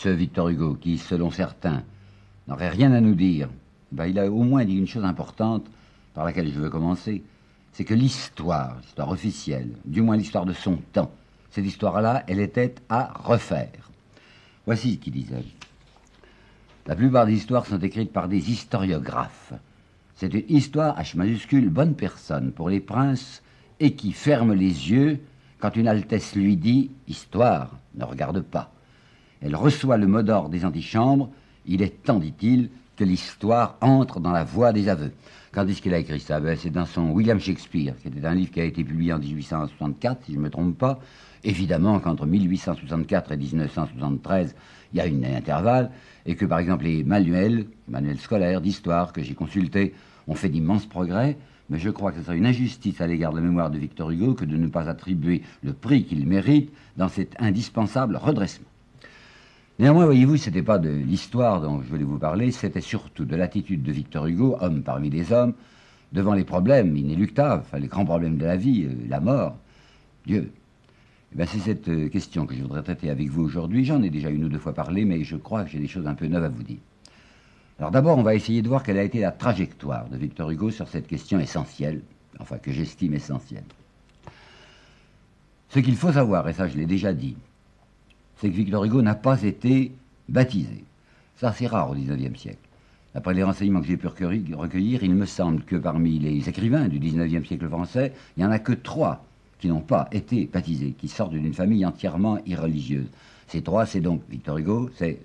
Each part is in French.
ce Victor Hugo, qui, selon certains, n'aurait rien à nous dire, ben, il a au moins dit une chose importante par laquelle je veux commencer, c'est que l'histoire officielle, du moins l'histoire de son temps, cette histoire-là, elle était à refaire. Voici ce qu'il disait. La plupart des histoires sont écrites par des historiographes. C'est une histoire, H majuscule, bonne personne pour les princes, et qui ferme les yeux quand une altesse lui dit « Histoire, ne regarde pas ». Elle reçoit le mot d'ordre des antichambres. Il est temps, dit-il, que l'histoire entre dans la voie des aveux. Quand est-ce qu'il a écrit ça? Ben, c'est dans son William Shakespeare, qui était un livre qui a été publié en 1864, si je ne me trompe pas. Évidemment qu'entre 1864 et 1973, il y a un intervalle, et que par exemple les manuels scolaires d'histoire que j'ai consultés ont fait d'immenses progrès, mais je crois que ce serait une injustice à l'égard de la mémoire de Victor Hugo que de ne pas attribuer le prix qu'il mérite dans cet indispensable redressement. Néanmoins, voyez-vous, ce n'était pas de l'histoire dont je voulais vous parler, c'était surtout de l'attitude de Victor Hugo, homme parmi les hommes, devant les problèmes inéluctables, enfin les grands problèmes de la vie, la mort, Dieu. Eh bien, c'est cette question que je voudrais traiter avec vous aujourd'hui. J'en ai déjà une ou deux fois parlé, mais je crois que j'ai des choses un peu neuves à vous dire. Alors d'abord, on va essayer de voir quelle a été la trajectoire de Victor Hugo sur cette question essentielle, enfin que j'estime essentielle. Ce qu'il faut savoir, et ça je l'ai déjà dit, c'est que Victor Hugo n'a pas été baptisé. Ça, c'est rare au XIXe siècle. D'après les renseignements que j'ai pu recueillir, il me semble que parmi les écrivains du XIXe siècle français, il n'y en a que 3 qui n'ont pas été baptisés, qui sortent d'une famille entièrement irreligieuse. Ces 3, c'est donc Victor Hugo, c'est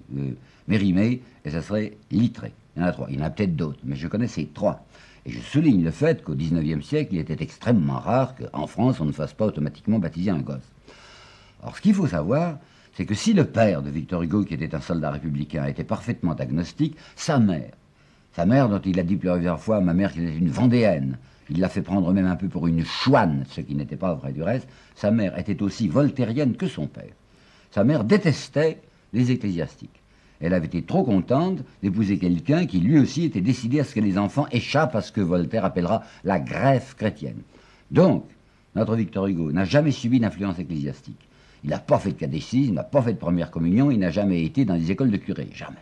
Mérimée, et ça serait Littré. Il y en a 3. Il y en a peut-être d'autres, mais je connais ces 3. Et je souligne le fait qu'au XIXe siècle, il était extrêmement rare qu'en France, on ne fasse pas automatiquement baptiser un gosse. Alors, ce qu'il faut savoir, c'est que si le père de Victor Hugo, qui était un soldat républicain, était parfaitement agnostique, sa mère dont il a dit plusieurs fois, ma mère qui était une Vendéenne, il l'a fait prendre même un peu pour une chouane, ce qui n'était pas vrai du reste, sa mère était aussi voltairienne que son père. Sa mère détestait les ecclésiastiques. Elle avait été trop contente d'épouser quelqu'un qui lui aussi était décidé à ce que les enfants échappent à ce que Voltaire appellera la greffe chrétienne. Donc, notre Victor Hugo n'a jamais subi d'influence ecclésiastique. Il n'a pas fait de catéchisme, il n'a pas fait de première communion, il n'a jamais été dans des écoles de curés, jamais.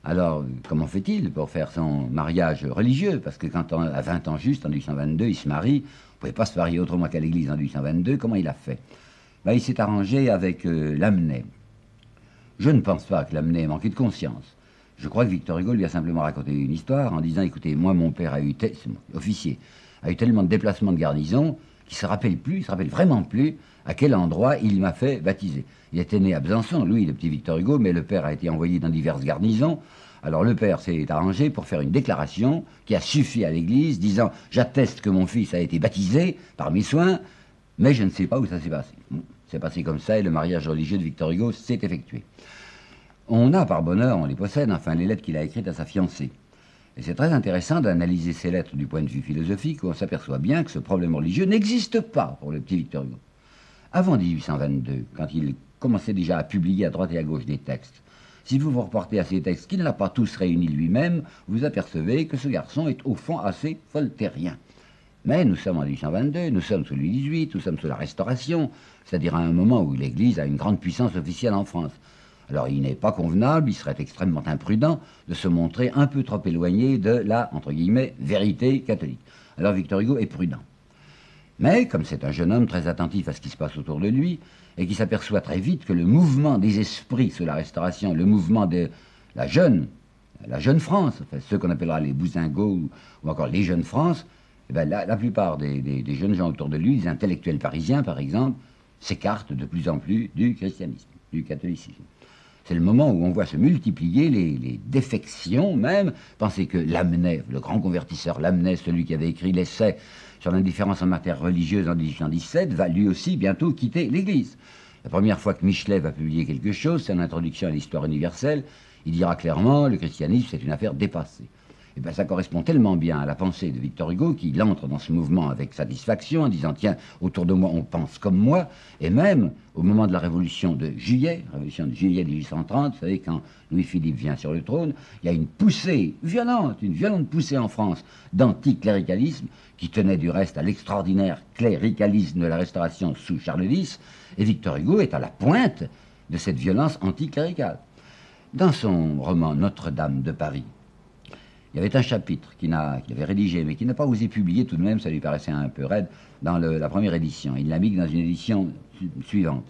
Alors, comment fait-il pour faire son mariage religieux? Parce que quand à 20 ans juste, en 1822, il se marie, on ne pouvait pas se marier autrement qu'à l'église en 1822, comment il a fait? Ben, il s'est arrangé avec Lamennais. Je ne pense pas que Lamennais ait manqué de conscience. Je crois que Victor Hugo lui a simplement raconté une histoire en disant, écoutez, moi mon père a eu, officier, a eu tellement de déplacements de garnison qu'il ne se rappelle plus, il ne se rappelle vraiment plus à quel endroit il m'a fait baptiser. Il était né à Besançon, lui, le petit Victor Hugo, mais le père a été envoyé dans diverses garnisons. Alors le père s'est arrangé pour faire une déclaration qui a suffi à l'église, disant « J'atteste que mon fils a été baptisé par mes soins, mais je ne sais pas où ça s'est passé. » C'est passé comme ça et le mariage religieux de Victor Hugo s'est effectué. On a, par bonheur, on les possède, enfin les lettres qu'il a écrites à sa fiancée. Et c'est très intéressant d'analyser ces lettres du point de vue philosophique, où on s'aperçoit bien que ce problème religieux n'existe pas pour le petit Victor Hugo. Avant 1822, quand il commençait déjà à publier à droite et à gauche des textes, si vous vous reportez à ces textes qu'il n'a pas tous réunis lui-même, vous apercevez que ce garçon est au fond assez voltairien. Mais nous sommes en 1822, nous sommes sous Louis XVIII, nous sommes sous la Restauration, c'est-à-dire à un moment où l'Église a une grande puissance officielle en France. Alors il n'est pas convenable, il serait extrêmement imprudent de se montrer un peu trop éloigné de la, entre guillemets, vérité catholique. Alors Victor Hugo est prudent. Mais, comme c'est un jeune homme très attentif à ce qui se passe autour de lui, et qui s'aperçoit très vite que le mouvement des esprits sous la Restauration, le mouvement de la jeune France, enfin, ceux qu'on appellera les Bousingots ou encore les jeunes France, eh ben, la plupart des jeunes gens autour de lui, les intellectuels parisiens par exemple, s'écartent de plus en plus du christianisme, du catholicisme. C'est le moment où on voit se multiplier les défections même. Pensez que Lamennais, le grand convertisseur Lamennais, celui qui avait écrit l'essai sur l'indifférence en matière religieuse en 1817, va lui aussi bientôt quitter l'Église. La première fois que Michelet va publier quelque chose, c'est une introduction à l'histoire universelle, il dira clairement le christianisme c'est une affaire dépassée. Et bien ça correspond tellement bien à la pensée de Victor Hugo qu'il entre dans ce mouvement avec satisfaction en disant tiens, autour de moi on pense comme moi, et même au moment de la révolution de juillet 1830, vous savez quand Louis-Philippe vient sur le trône, il y a une poussée violente, une violente poussée en France d'anticléricalisme qui tenait du reste à l'extraordinaire cléricalisme de la Restauration sous Charles X, et Victor Hugo est à la pointe de cette violence anticléricale. Dans son roman Notre-Dame de Paris, il y avait un chapitre qu'il avait rédigé, mais qu'il n'a pas osé publier tout de même, ça lui paraissait un peu raide, dans la première édition. Il l'a mis dans une édition suivante.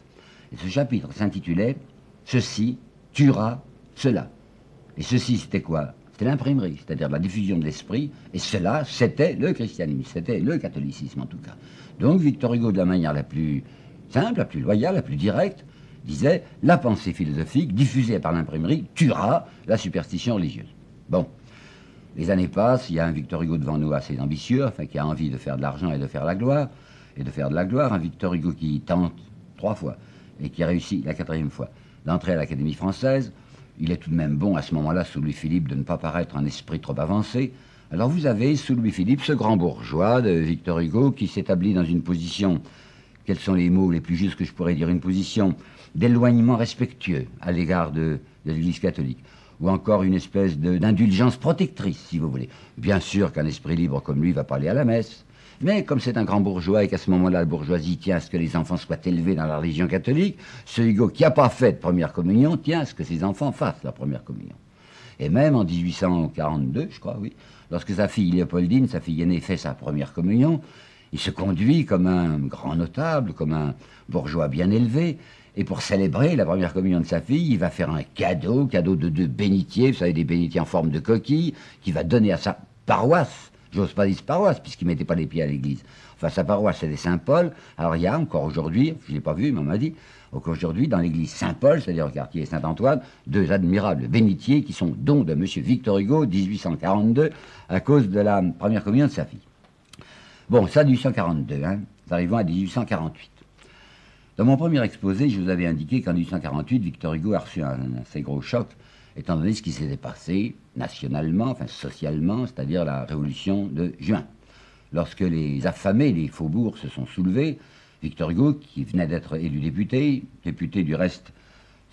Et ce chapitre s'intitulait « Ceci tuera cela ». Et ceci, c'était quoi? C'était l'imprimerie, c'est-à-dire la diffusion de l'esprit, et cela, c'était le christianisme, c'était le catholicisme en tout cas. Donc Victor Hugo, de la manière la plus simple, la plus loyale, la plus directe, disait « La pensée philosophique, diffusée par l'imprimerie, tuera la superstition religieuse ». Bon. Les années passent, il y a un Victor Hugo devant nous assez ambitieux, enfin qui a envie de faire de l'argent et de faire la gloire, un Victor Hugo qui tente 3 fois, et qui a réussi la 4e fois, d'entrer à l'Académie française. Il est tout de même bon à ce moment-là, sous Louis-Philippe, de ne pas paraître un esprit trop avancé. Alors vous avez, sous Louis-Philippe, ce grand bourgeois de Victor Hugo qui s'établit dans une position, quels sont les mots les plus justes que je pourrais dire, une position d'éloignement respectueux à l'égard de l'Église catholique, ou encore une espèce d'indulgence protectrice, si vous voulez. Bien sûr qu'un esprit libre comme lui ne va pas aller à la messe, mais comme c'est un grand bourgeois et qu'à ce moment-là, la bourgeoisie tient à ce que les enfants soient élevés dans la religion catholique, ce Hugo qui n'a pas fait de première communion tient à ce que ses enfants fassent la première communion. Et même en 1842, je crois, oui, lorsque sa fille Léopoldine, sa fille aînée, fait sa première communion, il se conduit comme un grand notable, comme un bourgeois bien élevé, et pour célébrer la première communion de sa fille, il va faire un cadeau de 2 bénitiers, vous savez, des bénitiers en forme de coquille, qu'il va donner à sa paroisse. J'ose pas dire paroisse, puisqu'il ne mettait pas les pieds à l'église. Enfin, sa paroisse, c'est des Saint-Paul. Alors, il y a encore aujourd'hui, je ne l'ai pas vu, mais on m'a dit, qu'aujourd'hui, dans l'église Saint-Paul, c'est-à-dire au quartier Saint-Antoine, 2 admirables bénitiers qui sont dons de M. Victor Hugo, 1842, à cause de la première communion de sa fille. Bon, ça, 1842, hein. Nous arrivons à 1848. Dans mon premier exposé, je vous avais indiqué qu'en 1848, Victor Hugo a reçu un assez gros choc, étant donné ce qui s'était passé nationalement, enfin socialement, c'est-à-dire la révolution de juin. Lorsque les affamés, les faubourgs se sont soulevés, Victor Hugo, qui venait d'être élu député du reste,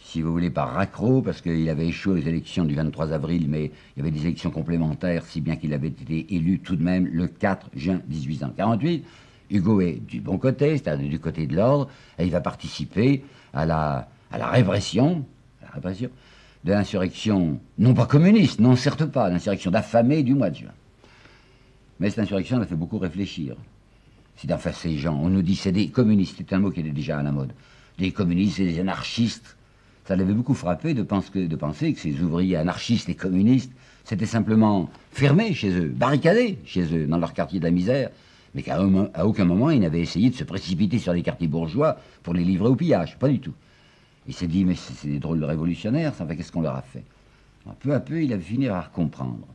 si vous voulez, par raccro, parce qu'il avait échoué aux élections du 23 avril, mais il y avait des élections complémentaires, si bien qu'il avait été élu tout de même le 4 juin 1848, Hugo est du bon côté, c'est-à-dire du côté de l'ordre, et il va participer à la répression de l'insurrection, non pas communiste, non certes pas, l'insurrection d'affamés du mois de juin. Mais cette insurrection a fait beaucoup réfléchir. C'est enfin ces gens, on nous dit c'est des communistes, c'est un mot qui était déjà à la mode, des communistes et des anarchistes. Ça l'avait beaucoup frappé de penser que ces ouvriers anarchistes et communistes s'étaient simplement fermés chez eux, barricadés chez eux, dans leur quartier de la misère, mais qu'à aucun moment ils n'avaient essayé de se précipiter sur les quartiers bourgeois pour les livrer au pillage, pas du tout. Il s'est dit, mais c'est des drôles de révolutionnaires, ça fait qu'est-ce qu'on leur a fait? Alors, peu à peu, il avait fini par comprendre.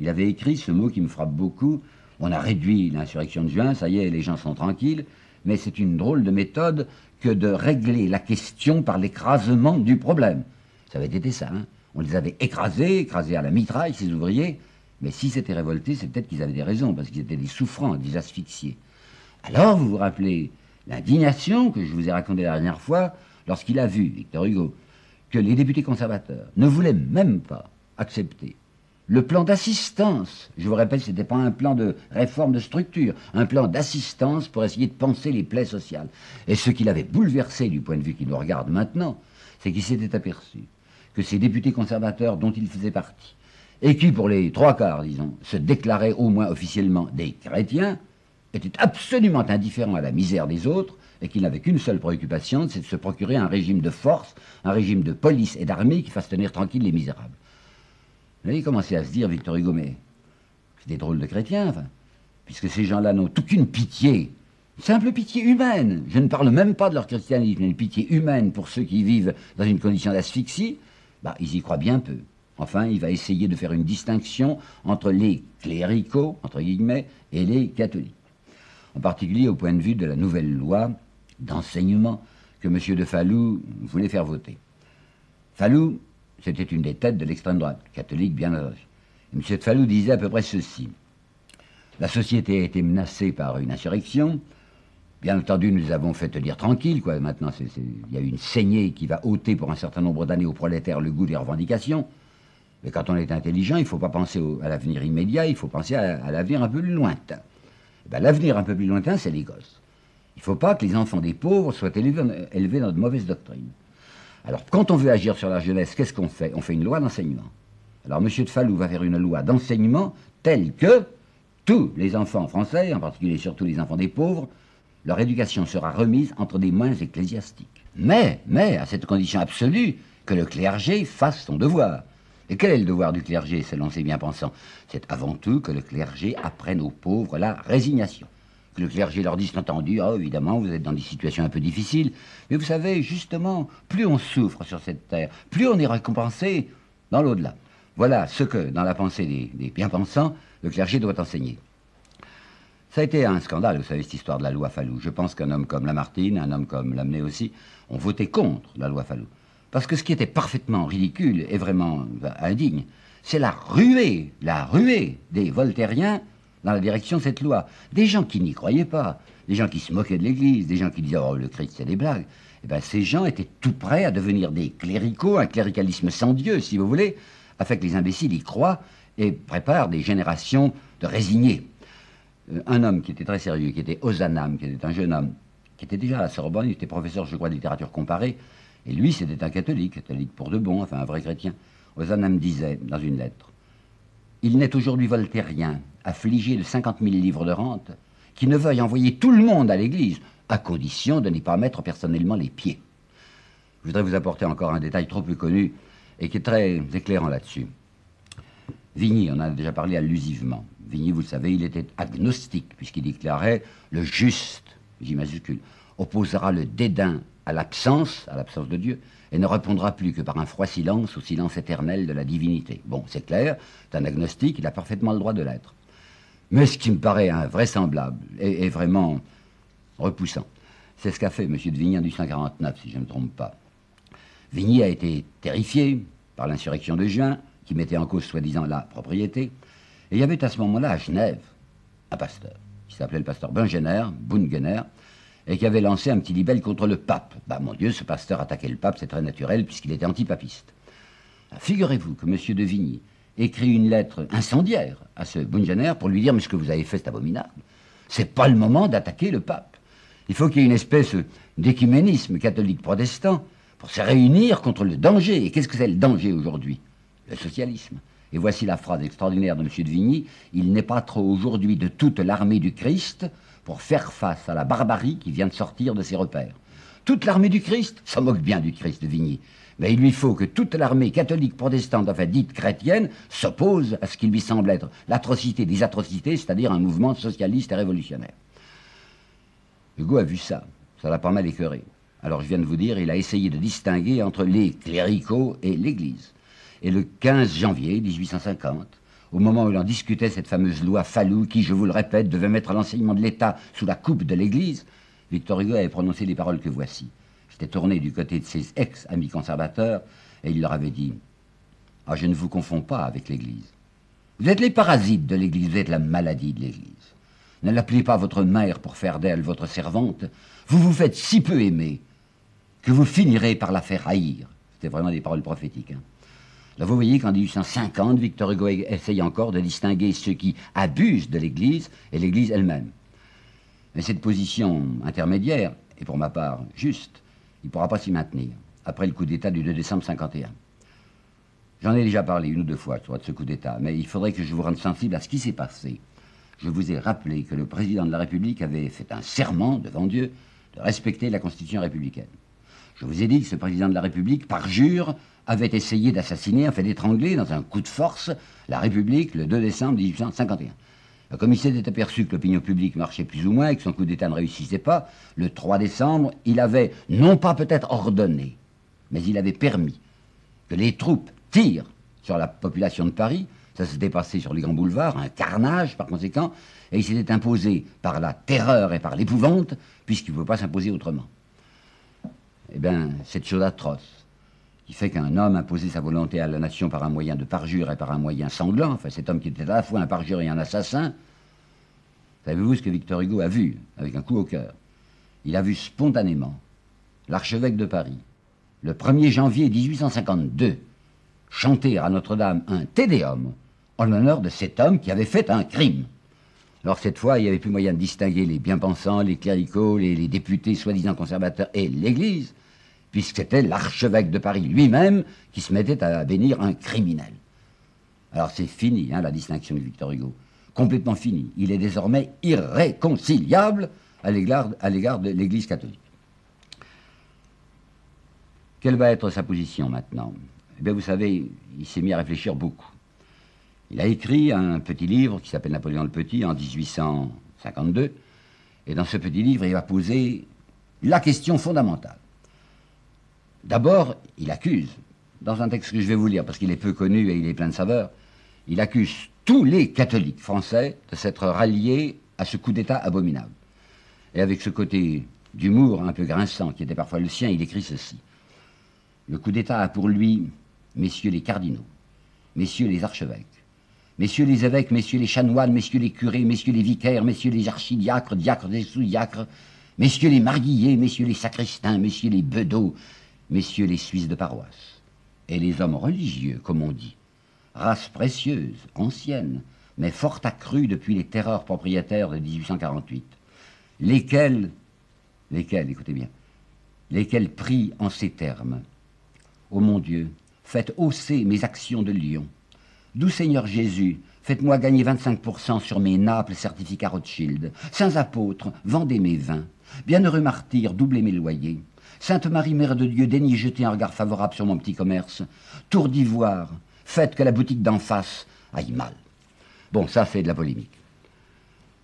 Il avait écrit ce mot qui me frappe beaucoup, on a réduit l'insurrection de juin, ça y est, les gens sont tranquilles, mais c'est une drôle de méthode que de régler la question par l'écrasement du problème. Ça avait été ça, hein. On les avait écrasés à la mitraille, ces ouvriers, mais s'ils s'étaient révoltés, c'est peut-être qu'ils avaient des raisons, parce qu'ils étaient des souffrants, des asphyxiés. Alors, vous vous rappelez l'indignation que je vous ai racontée la dernière fois, lorsqu'il a vu, Victor Hugo, que les députés conservateurs ne voulaient même pas accepter le plan d'assistance. Je vous rappelle, ce n'était pas un plan de réforme de structure, un plan d'assistance pour essayer de panser les plaies sociales. Et ce qui l'avait bouleversé du point de vue qui nous regarde maintenant, c'est qu'il s'était aperçu que ces députés conservateurs dont il faisait partie, et qui pour les 3/4, disons, se déclaraient au moins officiellement des chrétiens, étaient absolument indifférents à la misère des autres, et qu'il n'avait qu'une seule préoccupation, c'est de se procurer un régime de force, un régime de police et d'armée qui fasse tenir tranquilles les misérables. Là, il commençait à se dire, Victor Hugo, mais c'est des drôles de chrétiens, enfin, puisque ces gens-là n'ont aucune pitié, simple pitié humaine. Je ne parle même pas de leur christianisme, mais une pitié humaine pour ceux qui vivent dans une condition d'asphyxie, bah, ils y croient bien peu. Enfin, il va essayer de faire une distinction entre les cléricaux, entre guillemets, et les catholiques. En particulier au point de vue de la nouvelle loi d'enseignement que M. de Falloux voulait faire voter. Falloux, c'était une des têtes de l'extrême droite, catholique bien entendu. M. de Falloux disait à peu près ceci. La société a été menacée par une insurrection. Bien entendu, nous avons fait tenir tranquille, quoi. Maintenant, il y a eu une saignée qui va ôter pour un certain nombre d'années aux prolétaires le goût des revendications. Mais quand on est intelligent, il ne faut pas penser à l'avenir immédiat, il faut penser à l'avenir un peu plus lointain. Ben, l'avenir un peu plus lointain, c'est les gosses. Il ne faut pas que les enfants des pauvres soient élevés dans de mauvaises doctrines. Alors, quand on veut agir sur la jeunesse, qu'est-ce qu'on fait? On fait une loi d'enseignement. Alors, M. de Falloux va faire une loi d'enseignement telle que tous les enfants français, en particulier surtout les enfants des pauvres, leur éducation sera remise entre des mains ecclésiastiques. Mais, à cette condition absolue, que le clergé fasse son devoir. Et quel est le devoir du clergé, selon ces bien-pensants? C'est avant tout que le clergé apprenne aux pauvres la résignation. Que le clergé leur dise, entendu, oh, évidemment, vous êtes dans des situations un peu difficiles, mais vous savez, justement, plus on souffre sur cette terre, plus on est récompensé dans l'au-delà. Voilà ce que, dans la pensée des bien-pensants, le clergé doit enseigner. Ça a été un scandale, vous savez, cette histoire de la loi Falloux. Je pense qu'un homme comme Lamartine, un homme comme Lamennais aussi, ont voté contre la loi Falloux. Parce que ce qui était parfaitement ridicule et vraiment indigne, c'est la ruée des voltairiens dans la direction de cette loi. Des gens qui n'y croyaient pas, des gens qui se moquaient de l'Église, des gens qui disaient « Oh, le Christ, c'est des blagues ». Eh bien, ces gens étaient tout prêts à devenir des cléricaux, un cléricalisme sans Dieu, si vous voulez, afin que les imbéciles y croient et préparent des générations de résignés. Un homme qui était très sérieux, qui était Ozanam, qui était un jeune homme, qui était déjà à la Sorbonne, il était professeur, je crois, de littérature comparée, et lui, c'était un catholique pour de bon, enfin un vrai chrétien. Ozanam disait, dans une lettre, « Il n'est aujourd'hui voltairien, affligé de 50 000 livres de rente, qui ne veuille envoyer tout le monde à l'église, à condition de n'y pas mettre personnellement les pieds. » Je voudrais vous apporter encore un détail trop peu connu, et qui est très éclairant là-dessus. Vigny, on en a déjà parlé allusivement. Vigny, vous le savez, il était agnostique, puisqu'il déclarait « le juste », J majuscule, opposera le dédain à l'absence de Dieu, et ne répondra plus que par un froid silence au silence éternel de la divinité. Bon, c'est clair, c'est un agnostique, il a parfaitement le droit de l'être. Mais ce qui me paraît invraisemblable et vraiment repoussant, c'est ce qu'a fait M. de Vigny en 1849, si je ne me trompe pas. Vigny a été terrifié par l'insurrection de juin, qui mettait en cause soi-disant la propriété, et il y avait à ce moment-là à Genève un pasteur, qui s'appelait le pasteur Bungener, et qui avait lancé un petit libelle contre le pape. Bah mon Dieu, ce pasteur attaquait le pape, c'est très naturel, puisqu'il était antipapiste. Figurez-vous que M. de Vigny écrit une lettre incendiaire à ce Bungener pour lui dire « Mais ce que vous avez fait, c'est abominable. C'est pas le moment d'attaquer le pape. Il faut qu'il y ait une espèce d'écuménisme catholique-protestant pour se réunir contre le danger. Et qu'est-ce que c'est le danger aujourd'hui? Le socialisme. Et voici la phrase extraordinaire de M. de Vigny. Il n'est pas trop aujourd'hui de toute l'armée du Christ pour faire face à la barbarie qui vient de sortir de ses repères. Toute l'armée du Christ, ça moque bien du Christ de Vigny. Mais il lui faut que toute l'armée catholique protestante, enfin dite chrétienne, s'oppose à ce qui lui semble être l'atrocité des atrocités, c'est-à-dire un mouvement socialiste et révolutionnaire. Hugo a vu ça. Ça l'a pas mal écœuré. Alors je viens de vous dire, il a essayé de distinguer entre les cléricaux et l'Église. Et le 15 janvier 1850, au moment où l'on discutait cette fameuse loi Falloux, qui, je vous le répète, devait mettre l'enseignement de l'État sous la coupe de l'Église, Victor Hugo avait prononcé les paroles que voici. J'étais tourné du côté de ses ex-amis conservateurs, et il leur avait dit « Ah, je ne vous confonds pas avec l'Église. Vous êtes les parasites de l'Église, vous êtes la maladie de l'Église. Ne l'appelez pas votre mère pour faire d'elle votre servante. Vous vous faites si peu aimer que vous finirez par la faire haïr. » C'était vraiment des paroles prophétiques. Hein. Là, vous voyez qu'en 1850, Victor Hugo essaye encore de distinguer ceux qui abusent de l'Église et l'Église elle-même. Mais cette position intermédiaire, et pour ma part juste, il ne pourra pas s'y maintenir, après le coup d'État du 2 décembre 1951. J'en ai déjà parlé une ou deux fois, de ce coup d'État, mais il faudrait que je vous rende sensible à ce qui s'est passé. Je vous ai rappelé que le président de la République avait fait un serment devant Dieu de respecter la Constitution républicaine. Je vous ai dit que ce président de la République, par jure, avait essayé d'assassiner, enfin d'étrangler dans un coup de force la République le 2 décembre 1851. Comme il s'était aperçu que l'opinion publique marchait plus ou moins et que son coup d'État ne réussissait pas, le 3 décembre, il avait, non pas peut-être ordonné, mais il avait permis que les troupes tirent sur la population de Paris. Ça s'était passé sur les grands boulevards, un carnage par conséquent, et il s'était imposé par la terreur et par l'épouvante, puisqu'il ne pouvait pas s'imposer autrement. Eh bien, cette chose atroce, qui fait qu'un homme imposait sa volonté à la nation par un moyen de parjure et par un moyen sanglant, enfin cet homme qui était à la fois un parjure et un assassin, savez-vous ce que Victor Hugo a vu, avec un coup au cœur? Il a vu spontanément l'archevêque de Paris, le 1er janvier 1852, chanter à Notre-Dame un Te Deum en l'honneur de cet homme qui avait fait un crime. Alors cette fois, il n'y avait plus moyen de distinguer les bien-pensants, les cléricaux, les députés soi-disant conservateurs et l'Église. puisque c'était l'archevêque de Paris lui-même qui se mettait à bénir un criminel. Alors c'est fini, hein, la distinction de Victor Hugo. Complètement fini. Il est désormais irréconciliable à l'égard de l'Église catholique. Quelle va être sa position maintenant? Eh bien, vous savez, il s'est mis à réfléchir beaucoup. Il a écrit un petit livre qui s'appelle Napoléon le Petit en 1852. Et dans ce petit livre, il va poser la question fondamentale. D'abord, il accuse, dans un texte que je vais vous lire, parce qu'il est peu connu et il est plein de saveur, il accuse tous les catholiques français de s'être ralliés à ce coup d'État abominable. Et avec ce côté d'humour un peu grinçant qui était parfois le sien, il écrit ceci. Le coup d'État a pour lui, messieurs les cardinaux, messieurs les archevêques, messieurs les évêques, messieurs les chanoines, messieurs les curés, messieurs les vicaires, messieurs les archidiacres, diacres et sous-diacres, messieurs les marguilliers, messieurs les sacristains, messieurs les bedeaux, messieurs les Suisses de paroisse, et les hommes religieux, comme on dit, race précieuse, ancienne, mais fort accrue depuis les terreurs propriétaires de 1848, lesquels, écoutez bien, lesquels prient en ces termes, « Ô mon Dieu, faites hausser mes actions de lion. Doux Seigneur Jésus, faites-moi gagner 25% sur mes Naples certificats Rothschild. Saints apôtres, vendez mes vins. Bienheureux martyrs, doublez mes loyers. Sainte Marie, Mère de Dieu, daignez jeter un regard favorable sur mon petit commerce. Tour d'ivoire, faites que la boutique d'en face aille mal. » Bon, ça fait de la polémique.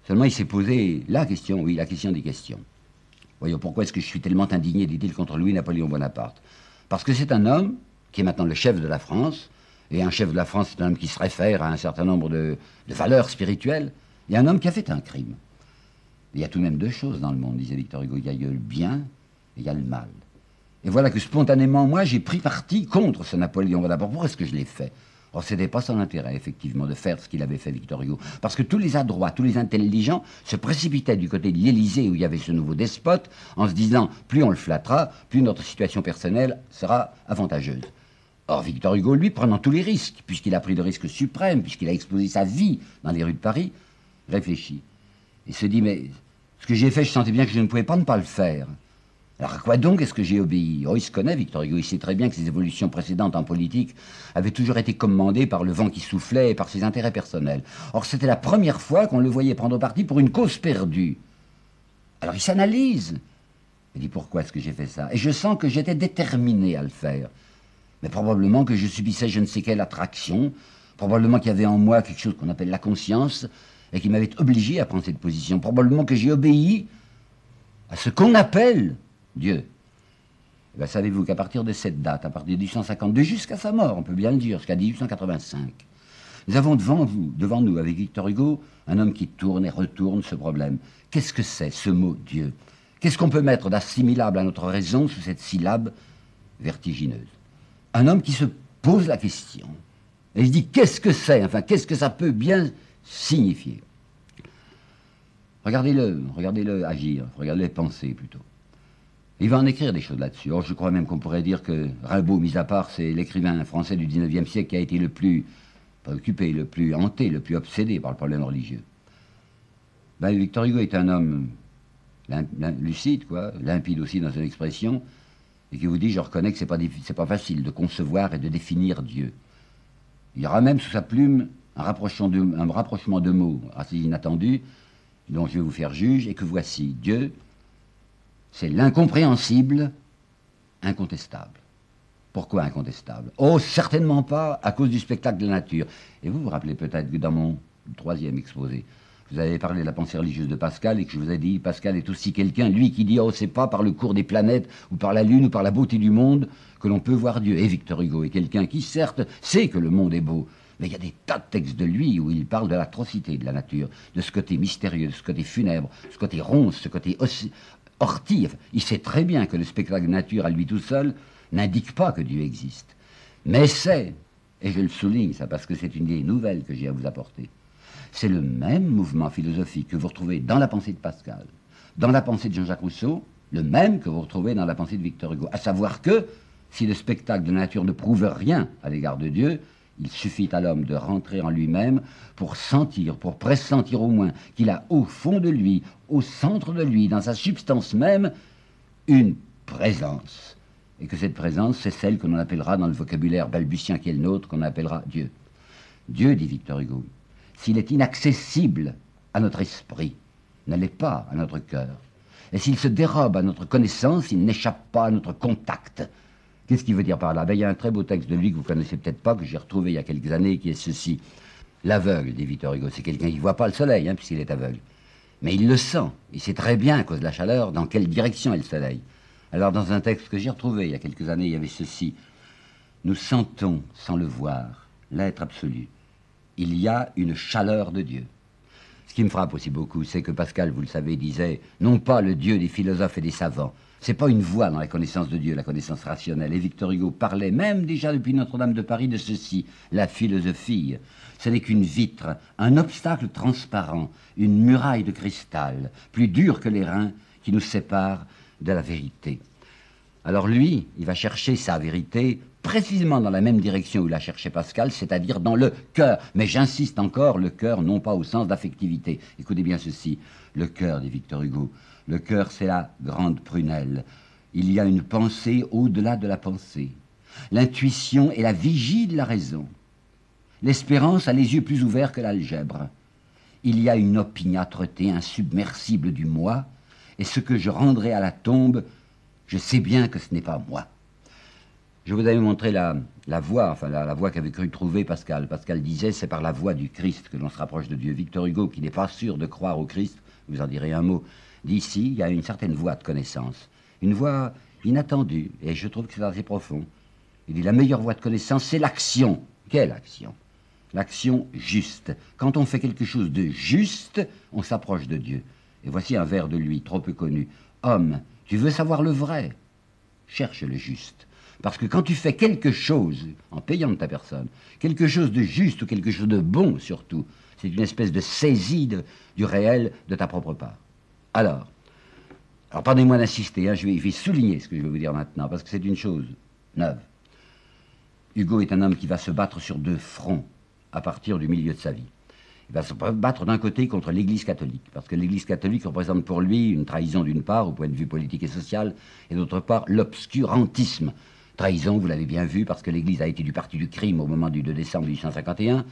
Seulement, il s'est posé la question, oui, la question des questions. Voyons, pourquoi est-ce que je suis tellement indigné, dit-il, contre Louis-Napoléon Bonaparte? Parce que c'est un homme qui est maintenant le chef de la France, et un chef de la France, c'est un homme qui se réfère à un certain nombre de valeurs spirituelles, et un homme qui a fait un crime. Il y a tout de même deux choses dans le monde, disait Victor Hugo, il y a le bien et il y a le mal. Et voilà que spontanément, moi, j'ai pris parti contre ce Napoléon Bonaparte. Pourquoi est-ce que je l'ai fait? Or, ce n'était pas son intérêt, effectivement, de faire ce qu'il avait fait Victor Hugo. Parce que tous les adroits, tous les intelligents se précipitaient du côté de l'Élysée où il y avait ce nouveau despote, en se disant, plus on le flattera, plus notre situation personnelle sera avantageuse. Or, Victor Hugo, lui, prenant tous les risques, puisqu'il a pris le risque suprême, puisqu'il a exposé sa vie dans les rues de Paris, réfléchit. Et se dit, mais ce que j'ai fait, je sentais bien que je ne pouvais pas ne pas le faire. Alors à quoi donc est-ce que j'ai obéi? Oh, il se connaît, Victor Hugo, il sait très bien que ses évolutions précédentes en politique avaient toujours été commandées par le vent qui soufflait et par ses intérêts personnels. Or, c'était la première fois qu'on le voyait prendre parti pour une cause perdue. Alors il s'analyse. Il dit, pourquoi est-ce que j'ai fait ça? Et je sens que j'étais déterminé à le faire. Mais probablement que je subissais je ne sais quelle attraction, probablement qu'il y avait en moi quelque chose qu'on appelle la conscience, et qui m'avait obligé à prendre cette position. Probablement que j'ai obéi à ce qu'on appelle Dieu. Eh bien, savez-vous qu'à partir de cette date, à partir de 1852, jusqu'à sa mort, on peut bien le dire, jusqu'à 1885, nous avons devant nous, avec Victor Hugo, un homme qui tourne et retourne ce problème. Qu'est-ce que c'est, ce mot Dieu? Qu'est-ce qu'on peut mettre d'assimilable à notre raison sous cette syllabe vertigineuse? Un homme qui se pose la question, et il se dit, qu'est-ce que c'est? Enfin, qu'est-ce que ça peut bien signifier? Regardez-le agir, regardez-le penser plutôt. Il va en écrire des choses là-dessus. Or, je crois même qu'on pourrait dire que Rimbaud, mis à part, c'est l'écrivain français du 19e siècle qui a été le plus préoccupé, le plus hanté, le plus obsédé par le problème religieux. Ben, Victor Hugo est un homme lucide, quoi, limpide aussi dans son expression, et qui vous dit, je reconnais que c'est pas facile de concevoir et de définir Dieu. Il y aura même sous sa plume un rapprochement de mots assez inattendu, dont je vais vous faire juge, et que voici, Dieu, c'est l'incompréhensible, incontestable. Pourquoi incontestable? Oh, certainement pas à cause du spectacle de la nature. Et vous vous rappelez peut-être que dans mon troisième exposé, vous avez parlé de la pensée religieuse de Pascal, et que je vous ai dit, Pascal est aussi quelqu'un, lui, qui dit, oh, c'est pas par le cours des planètes, ou par la lune, ou par la beauté du monde, que l'on peut voir Dieu. Et Victor Hugo est quelqu'un qui, certes, sait que le monde est beau, mais il y a des tas de textes de lui où il parle de l'atrocité de la nature, de ce côté mystérieux, de ce côté funèbre, ce côté ronce, ce côté ortie. Il sait très bien que le spectacle de nature à lui tout seul n'indique pas que Dieu existe. Mais c'est, et je le souligne ça parce que c'est une des nouvelles que j'ai à vous apporter, c'est le même mouvement philosophique que vous retrouvez dans la pensée de Pascal, dans la pensée de Jean-Jacques Rousseau, le même que vous retrouvez dans la pensée de Victor Hugo. À savoir que, si le spectacle de la nature ne prouve rien à l'égard de Dieu, il suffit à l'homme de rentrer en lui-même pour sentir, pour pressentir au moins qu'il a au fond de lui, au centre de lui, dans sa substance même, une présence. et que cette présence, c'est celle que l'on appellera dans le vocabulaire balbutien qui est le nôtre, qu'on appellera Dieu. Dieu, dit Victor Hugo, s'il est inaccessible à notre esprit, ne l'est pas à notre cœur. Et s'il se dérobe à notre connaissance, il n'échappe pas à notre contact. Qu'est-ce qu'il veut dire par là? Il y a un très beau texte de lui que vous ne connaissez peut-être pas, que j'ai retrouvé il y a quelques années, qui est ceci. L'aveugle, dit Victor Hugo, c'est quelqu'un qui ne voit pas le soleil, puisqu'il est aveugle. Mais il le sent. Il sait très bien, à cause de la chaleur, dans quelle direction est le soleil. Alors, dans un texte que j'ai retrouvé il y a quelques années, il y avait ceci. Nous sentons, sans le voir, l'être absolu. Il y a une chaleur de Dieu. Ce qui me frappe aussi beaucoup, c'est que Pascal, vous le savez, disait, non pas le Dieu des philosophes et des savants, c'est pas une voie dans la connaissance de Dieu, la connaissance rationnelle. Et Victor Hugo parlait même déjà depuis Notre-Dame de Paris de ceci, la philosophie. Ce n'est qu'une vitre, un obstacle transparent, une muraille de cristal, plus dure que les reins, qui nous sépare de la vérité. Alors lui, il va chercher sa vérité précisément dans la même direction où l'a cherché Pascal, c'est-à-dire dans le cœur. Mais j'insiste encore, le cœur, non pas au sens d'affectivité. Écoutez bien ceci, le cœur, dit Victor Hugo. Le cœur, c'est la grande prunelle. Il y a une pensée au-delà de la pensée. L'intuition est la vigie de la raison. L'espérance a les yeux plus ouverts que l'algèbre. Il y a une opiniâtreté insubmersible du moi, et ce que je rendrai à la tombe, je sais bien que ce n'est pas moi. Je vous avais montré la voie, enfin la voie qu'avait cru trouver Pascal. Pascal disait, c'est par la voie du Christ que l'on se rapproche de Dieu. Victor Hugo, qui n'est pas sûr de croire au Christ, vous en direz un mot, dit ici, il y a une certaine voie de connaissance, une voie inattendue, et je trouve que c'est assez profond. Il dit, la meilleure voie de connaissance, c'est l'action. Quelle action? L'action juste. Quand on fait quelque chose de juste, on s'approche de Dieu. Et voici un vers de lui, trop peu connu. Homme, tu veux savoir le vrai? Cherche le juste. Parce que quand tu fais quelque chose, en payant de ta personne, quelque chose de juste ou quelque chose de bon surtout, c'est une espèce de saisie du réel de ta propre part. Alors pardonnez-moi d'insister, je vais souligner ce que je vais vous dire maintenant, parce que c'est une chose neuve. Hugo est un homme qui va se battre sur deux fronts à partir du milieu de sa vie. Il va se battre d'un côté contre l'Église catholique, parce que l'Église catholique représente pour lui une trahison d'une part, au point de vue politique et social, et d'autre part l'obscurantisme. Trahison, vous l'avez bien vu, parce que l'Église a été du parti du crime au moment du 2 décembre 1851,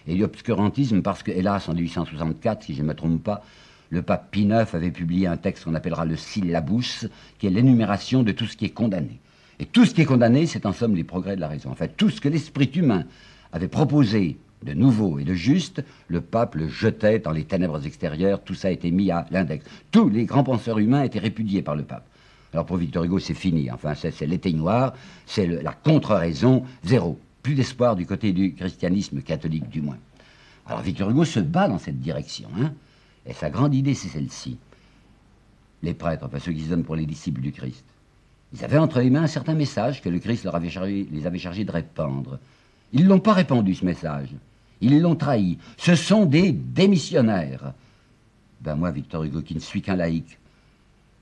et l'obscurantisme parce que, hélas, en 1864, si je ne me trompe pas, le pape Pie IX avait publié un texte qu'on appellera le syllabus, qui est l'énumération de tout ce qui est condamné. Et tout ce qui est condamné, c'est en somme les progrès de la raison. En fait, tout ce que l'esprit humain avait proposé de nouveau et de juste, le pape le jetait dans les ténèbres extérieures, tout ça a été mis à l'index. Tous les grands penseurs humains étaient répudiés par le pape. Alors pour Victor Hugo, c'est fini, enfin c'est l'éteignoir, c'est la contre-raison, zéro. Plus d'espoir du côté du christianisme catholique du moins. Alors Victor Hugo se bat dans cette direction, et sa grande idée c'est celle-ci. Les prêtres, enfin ceux qui se donnent pour les disciples du Christ, ils avaient entre les mains un certain message que le Christ les avait chargés de répandre. Ils ne l'ont pas répandu ce message, ils l'ont trahi. Ce sont des démissionnaires. Ben moi, Victor Hugo, qui ne suis qu'un laïc,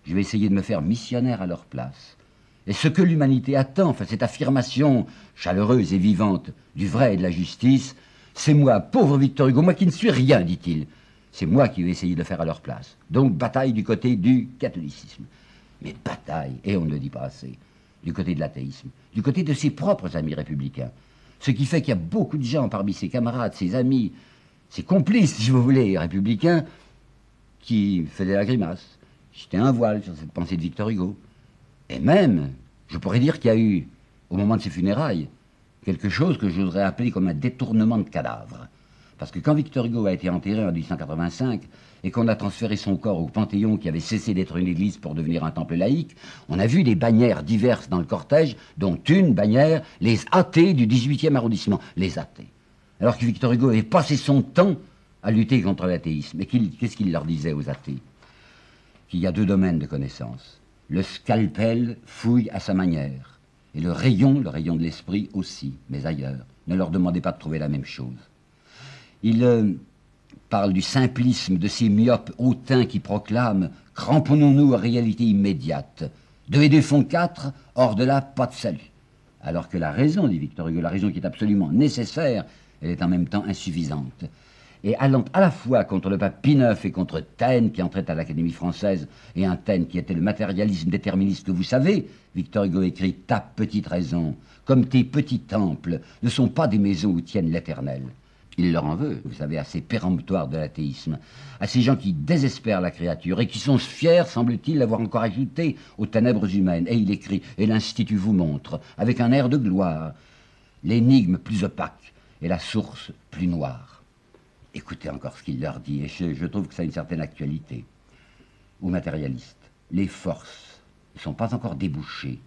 je vais essayer de me faire missionnaire à leur place. Et ce que l'humanité attend, enfin cette affirmation chaleureuse et vivante du vrai et de la justice, c'est moi, pauvre Victor Hugo, moi qui ne suis rien, dit-il. C'est moi qui vais essayer de le faire à leur place. Donc bataille du côté du catholicisme. Mais bataille, et on ne le dit pas assez, du côté de l'athéisme, du côté de ses propres amis républicains. Ce qui fait qu'il y a beaucoup de gens parmi ses camarades, ses amis, ses complices, si vous voulez, républicains, qui faisaient la grimace. J'étais un voile sur cette pensée de Victor Hugo. Et même, je pourrais dire qu'il y a eu, au moment de ses funérailles, quelque chose que je voudrais appeler comme un détournement de cadavre. Parce que quand Victor Hugo a été enterré en 1885 et qu'on a transféré son corps au Panthéon qui avait cessé d'être une église pour devenir un temple laïque, on a vu des bannières diverses dans le cortège, dont une bannière, les athées du 18e arrondissement. Les athées. Alors que Victor Hugo avait passé son temps à lutter contre l'athéisme. Et qu'est-ce qu'il leur disait aux athées? Qu'il y a deux domaines de connaissance. Le scalpel fouille à sa manière. Et le rayon de l'esprit aussi, mais ailleurs. Ne leur demandez pas de trouver la même chose. Il parle du simplisme de ces myopes hautains qui proclament « Cramponnons-nous aux réalités immédiates. 2 et 2 font 4, hors de là, pas de salut. » Alors que la raison, dit Victor Hugo, la raison qui est absolument nécessaire, elle est en même temps insuffisante. et allant à la fois contre le pape Pie IX et contre Taine, qui entrait à l'Académie française, et un Taine qui était le matérialisme déterministe que vous savez, Victor Hugo écrit « Ta petite raison, comme tes petits temples, ne sont pas des maisons où tiennent l'éternel ». Il leur en veut, vous savez, à ces péremptoires de l'athéisme, à ces gens qui désespèrent la créature et qui sont fiers, semble-t-il, d'avoir encore ajouté aux ténèbres humaines. Et il écrit « Et l'Institut vous montre, avec un air de gloire, l'énigme plus opaque et la source plus noire. » Écoutez encore ce qu'il leur dit, et je trouve que ça a une certaine actualité. Aux matérialistes, les forces ne sont pas encore débouchées.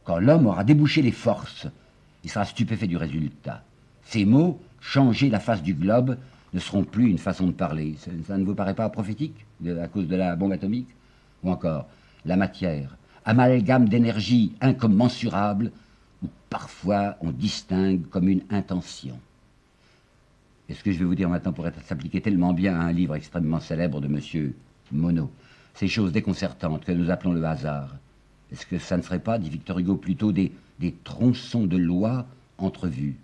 Quand l'homme aura débouché les forces, il sera stupéfait du résultat. Ces mots, changer la face du globe, ne seront plus une façon de parler. Ça ne vous paraît pas prophétique, à cause de la bombe atomique? Ou encore, la matière, amalgame d'énergie incommensurable, où parfois on distingue comme une intention. Et ce que je vais vous dire maintenant pourrait s'appliquer tellement bien à un livre extrêmement célèbre de M. Monod. Ces choses déconcertantes que nous appelons le hasard. Est-ce que ça ne serait pas, dit Victor Hugo, plutôt des tronçons de loi entrevus?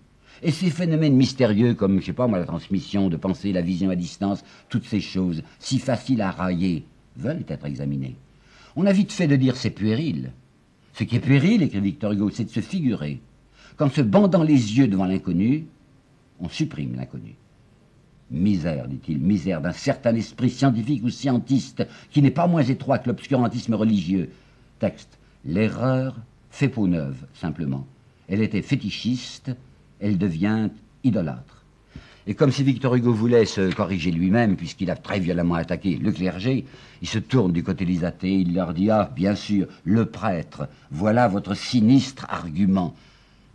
Et ces phénomènes mystérieux comme, je sais pas moi, la transmission de pensée, la vision à distance, toutes ces choses, si faciles à railler, veulent être examinées. On a vite fait de dire c'est puéril. Ce qui est puéril, écrit Victor Hugo, c'est de se figurer qu'en se bandant les yeux devant l'inconnu, on supprime l'inconnu. Misère, dit-il, misère d'un certain esprit scientifique ou scientiste qui n'est pas moins étroit que l'obscurantisme religieux. Texte, l'erreur fait peau neuve, simplement. Elle était fétichiste, elle devient idolâtre. Et comme si Victor Hugo voulait se corriger lui-même, puisqu'il a très violemment attaqué le clergé, il se tourne du côté des athées, il leur dit « Ah, bien sûr, le prêtre, voilà votre sinistre argument.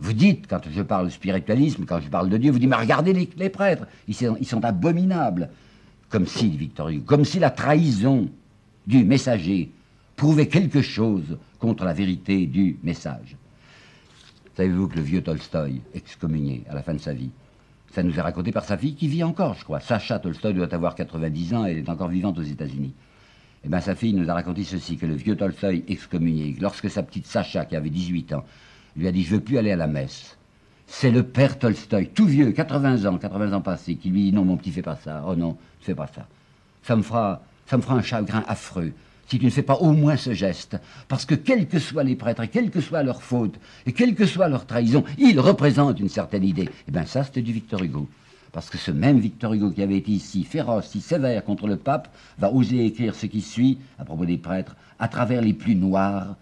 Vous dites, quand je parle spiritualisme, quand je parle de Dieu, vous dites « Mais regardez les prêtres, ils sont abominables. » Comme si, dit Victor Hugo, comme si la trahison du messager prouvait quelque chose contre la vérité du message. Savez-vous que le vieux Tolstoï, excommunié à la fin de sa vie, ça nous est raconté par sa fille qui vit encore, je crois. Sacha Tolstoï doit avoir 90 ans et elle est encore vivante aux États-Unis. Eh bien, sa fille nous a raconté ceci, que le vieux Tolstoï excommunié, lorsque sa petite Sacha, qui avait 18 ans, lui a dit « Je ne veux plus aller à la messe », c'est le père Tolstoï, tout vieux, 80 ans passés, qui lui dit « Non, mon petit, fais pas ça. Oh non, ne fais pas ça. Ça me fera un chagrin affreux si tu ne fais pas au moins ce geste, parce que quels que soient les prêtres, et quelles que soient leurs fautes, et quelle que soit leur trahison, ils représentent une certaine idée. » Eh bien ça, c'était du Victor Hugo. Parce que ce même Victor Hugo qui avait été ici féroce, si sévère contre le pape, va oser écrire ce qui suit, à propos des prêtres, à travers les plus noirs,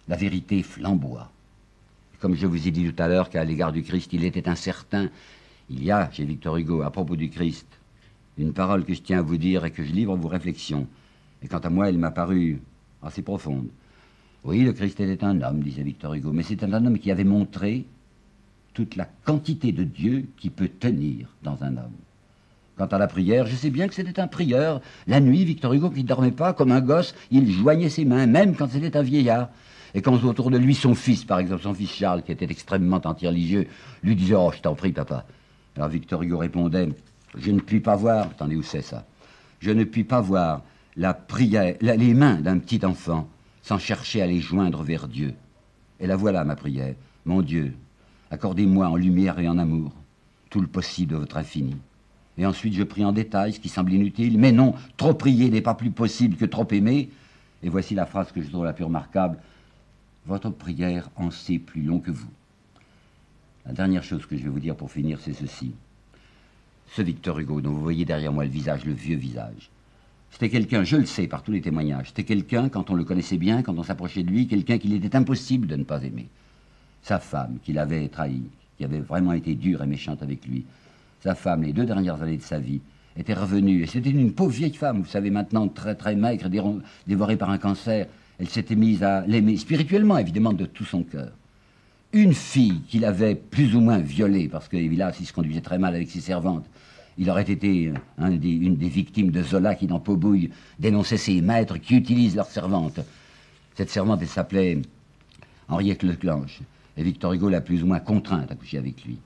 la vérité flamboie. Comme je vous ai dit tout à l'heure qu'à l'égard du Christ, il était incertain, il y a chez Victor Hugo, à propos du Christ, une parole que je tiens à vous dire et que je livre à vos réflexions. Et quant à moi, elle m'a paru assez profonde. Oui, le Christ était un homme, disait Victor Hugo, mais c'était un homme qui avait montré toute la quantité de Dieu qui peut tenir dans un homme. Quant à la prière, je sais bien que c'était un prieur. La nuit, Victor Hugo, qui ne dormait pas comme un gosse, il joignait ses mains, même quand c'était un vieillard. Et quand autour de lui, son fils, par exemple, son fils Charles, qui était extrêmement anti-religieux, lui disait « Oh, je t'en prie, papa ». Alors Victor Hugo répondait « Je ne puis pas voir… » Attendez, où c'est ça? « Je ne puis pas voir la prière, les mains d'un petit enfant sans chercher à les joindre vers Dieu. Et la voilà, ma prière. Mon Dieu, accordez-moi en lumière et en amour tout le possible de votre infini. Et ensuite je prie en détail, ce qui semble inutile, mais non, trop prier n'est pas plus possible que trop aimer. Et voici la phrase que je trouve la plus remarquable. Votre prière en sait plus long que vous. La dernière chose que je vais vous dire pour finir, c'est ceci. Ce Victor Hugo, dont vous voyez derrière moi le visage, le vieux visage, c'était quelqu'un, je le sais par tous les témoignages, c'était quelqu'un, quand on le connaissait bien, quand on s'approchait de lui, quelqu'un qu'il était impossible de ne pas aimer. Sa femme, qu'il avait trahi, qui avait vraiment été dure et méchante avec lui, sa femme, les 2 dernières années de sa vie, était revenue, et c'était une pauvre vieille femme, vous savez, maintenant très très maigre, dévorée par un cancer. Elle s'était mise à l'aimer, spirituellement évidemment, de tout son cœur. Une fille qu'il avait plus ou moins violée, parce que hélas, il se conduisait très mal avec ses servantes. Il aurait été une des victimes de Zola qui, dans Pobouille, dénonçait ses maîtres qui utilisent leurs servantes. Cette servante, elle s'appelait Henriette Leclanche. Et Victor Hugo l'a plus ou moins contrainte à coucher avec lui.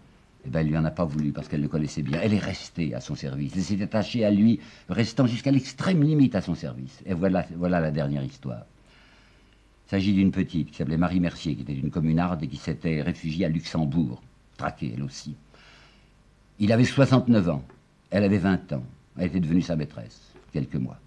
Eh bien, elle lui en a pas voulu parce qu'elle le connaissait bien. Elle est restée à son service. Elle s'est attachée à lui, restant jusqu'à l'extrême limite à son service. Et voilà la dernière histoire. Il s'agit d'une petite qui s'appelait Marie Mercier, qui était une communarde et qui s'était réfugiée à Luxembourg, traquée elle aussi. Il avait 69 ans. Elle avait 20 ans. Elle était devenue sa maîtresse, quelques mois.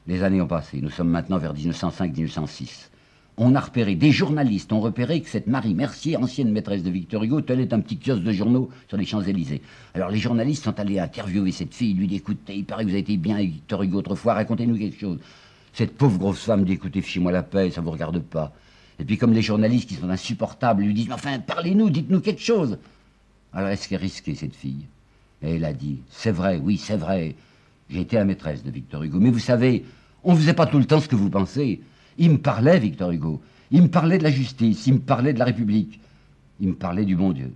Les années ont passé. Nous sommes maintenant vers 1905-1906. On a repéré, des journalistes ont repéré que cette Marie Mercier, ancienne maîtresse de Victor Hugo, tenait un petit kiosque de journaux sur les Champs-Élysées. Alors les journalistes sont allés interviewer cette fille, lui dit, écoutez, il paraît que vous avez été bien avec Victor Hugo autrefois, racontez-nous quelque chose. Cette pauvre grosse femme dit, écoutez, fichez-moi la paix, ça vous regarde pas. Et puis comme les journalistes qui sont insupportables lui disent, enfin, parlez-nous, dites-nous quelque chose. Alors est-ce qu'elle risquait, cette fille? Et elle a dit, c'est vrai, oui, c'est vrai, j'ai été la maîtresse de Victor Hugo, mais vous savez, on ne faisait pas tout le temps ce que vous pensez. Il me parlait, Victor Hugo. Il me parlait de la justice, il me parlait de la République. Il me parlait du bon Dieu.